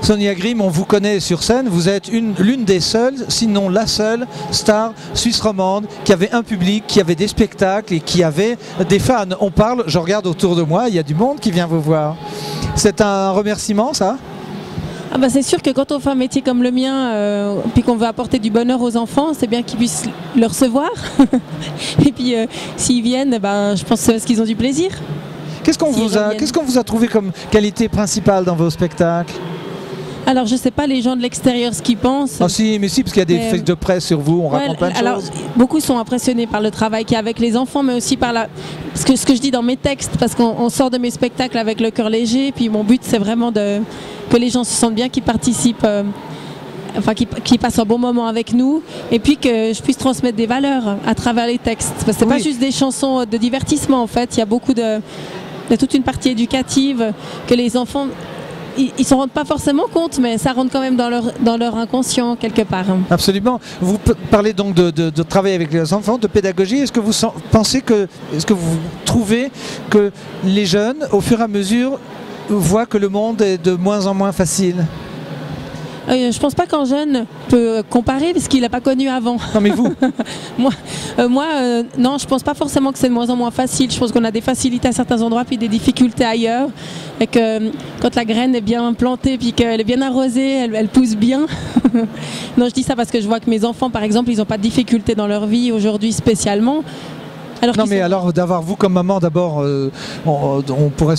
Sonia Grimm, on vous connaît sur scène, vous êtes l'une des seules, sinon la seule star suisse romande qui avait un public, qui avait des spectacles et qui avait des fans. On parle, je regarde autour de moi, il y a du monde qui vient vous voir. C'est un remerciement, ça ? Ah bah c'est sûr que quand on fait un métier comme le mien, puis qu'on veut apporter du bonheur aux enfants, c'est bien qu'ils puissent le recevoir. Et puis s'ils viennent, je pense que c'est parce qu'ils ont du plaisir. Qu'est-ce qu'on vous a trouvé comme qualité principale dans vos spectacles ? Alors je sais pas les gens de l'extérieur ce qu'ils pensent. Ah si, mais si, parce qu'il y a des fiches de presse sur vous, on raconte plein de choses. Beaucoup sont impressionnés par le travail qu'il y a avec les enfants, mais aussi par ce que je dis dans mes textes, parce qu'on sort de mes spectacles avec le cœur léger, puis mon but c'est vraiment que les gens se sentent bien, qu'ils participent, qu'ils passent un bon moment avec nous, et puis que je puisse transmettre des valeurs à travers les textes. Parce que c'est pas juste des chansons de divertissement en fait, il y a beaucoup de toute une partie éducative que les enfants... Ils ne s'en rendent pas forcément compte, mais ça rentre quand même dans leur inconscient quelque part. Absolument. Vous parlez donc de travailler avec les enfants, de pédagogie. Est-ce que vous trouvez que les jeunes, au fur et à mesure, voient que le monde est de moins en moins facile ? Je pense pas qu'un jeune peut comparer parce qu'il n'a pas connu avant. Non mais vous non, je pense pas forcément que c'est de moins en moins facile. Je pense qu'on a des facilités à certains endroits puis des difficultés ailleurs. Et que quand la graine est bien plantée puis qu'elle est bien arrosée, elle pousse bien. Non, je dis ça parce que je vois que mes enfants, par exemple, ils n'ont pas de difficultés dans leur vie aujourd'hui spécialement. Alors d'avoir vous comme maman, d'abord, on pourrait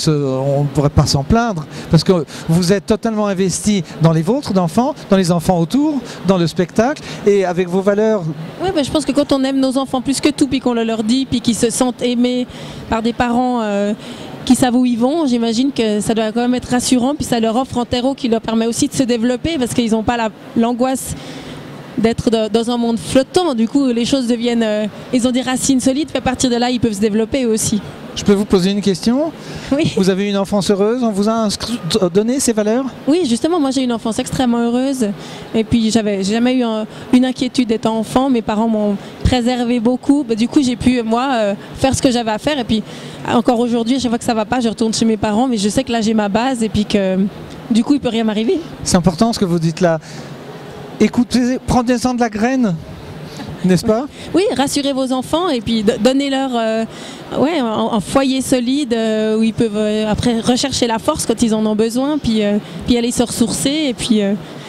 pas s'en plaindre, parce que vous êtes totalement investi dans les vôtres d'enfants, dans les enfants autour, dans le spectacle, et avec vos valeurs. Oui, je pense que quand on aime nos enfants plus que tout, puis qu'on le leur dit, puis qu'ils se sentent aimés par des parents qui savent où ils vont, j'imagine que ça doit quand même être rassurant, puis ça leur offre un terreau qui leur permet aussi de se développer, parce qu'ils n'ont pas l'angoisse d'être dans un monde flottant. Du coup, les choses deviennent... ils ont des racines solides, puis à partir de là, ils peuvent se développer aussi. Je peux vous poser une question ? Oui. Vous avez une enfance heureuse ? On vous a donné ces valeurs ? Oui, justement, moi j'ai une enfance extrêmement heureuse. Et puis, j'ai jamais eu une inquiétude étant enfant. Mes parents m'ont préservé beaucoup. Du coup, j'ai pu, moi, faire ce que j'avais à faire. Et puis, encore aujourd'hui, à chaque fois que ça va pas, je retourne chez mes parents. Mais je sais que là, j'ai ma base et puis que, du coup, il peut rien m'arriver. C'est important ce que vous dites là. Écoutez, prenez-en de la graine, n'est-ce pas ? Oui, rassurez vos enfants et puis donnez-leur un foyer solide où ils peuvent après rechercher la force quand ils en ont besoin, puis aller se ressourcer et puis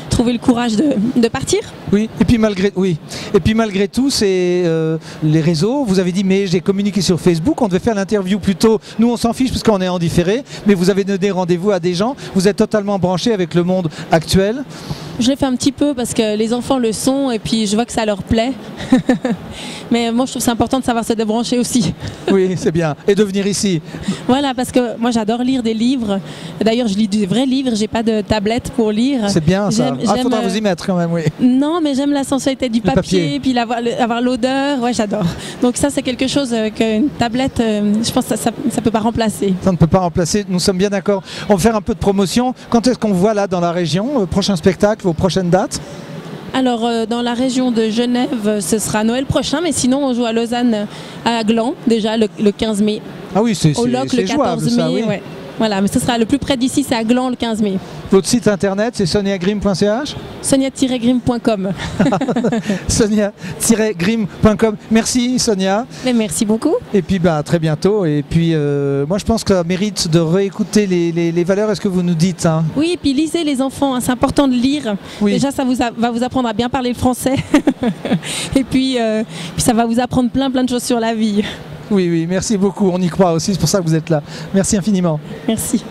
trouver le courage de partir. Oui, et puis malgré tout, c'est les réseaux. Vous avez dit, mais j'ai communiqué sur Facebook, on devait faire l'interview plus tôt. Nous, on s'en fiche parce qu'on est en différé, mais vous avez donné rendez-vous à des gens. Vous êtes totalement branché avec le monde actuel. Je l'ai fait un petit peu parce que les enfants le sont et puis je vois que ça leur plaît. Mais moi, je trouve que c'est important de savoir se débrancher aussi. Oui, c'est bien. Et de venir ici. Voilà, parce que moi, j'adore lire des livres. D'ailleurs, je lis des vrais livres. J'ai pas de tablette pour lire. C'est bien ça. Il faudra vous y mettre quand même, oui. Non, mais j'aime la sensualité du papier. Puis avoir l'odeur. Ouais, j'adore. Donc ça, c'est quelque chose qu'une tablette, je pense que ça peut pas remplacer. Ça ne peut pas remplacer. Nous sommes bien d'accord. On va faire un peu de promotion. Quand est-ce qu'on voit là dans la région, prochain spectacle, vos prochaines dates ? Alors dans la région de Genève, ce sera Noël prochain, mais sinon on joue à Lausanne, à Gland, déjà le 15 mai. Ah oui, c'est jouable, le 14 mai, ça, oui. Ouais. Voilà, mais ce sera le plus près d'ici, c'est à Gland le 15 mai. Votre site internet, c'est soniagrimm.ch ? Sonia-grimm.com. Sonia-grimm.com. Merci Sonia. Mais merci beaucoup. Et puis à très bientôt. Et puis moi je pense que ça mérite de réécouter les valeurs. Est-ce que vous nous dites hein ? Oui, et puis lisez les enfants, hein, c'est important de lire. Oui. Déjà ça va vous apprendre à bien parler le français. Et puis ça va vous apprendre plein de choses sur la vie. Oui, merci beaucoup. On y croit aussi, c'est pour ça que vous êtes là. Merci infiniment. Merci.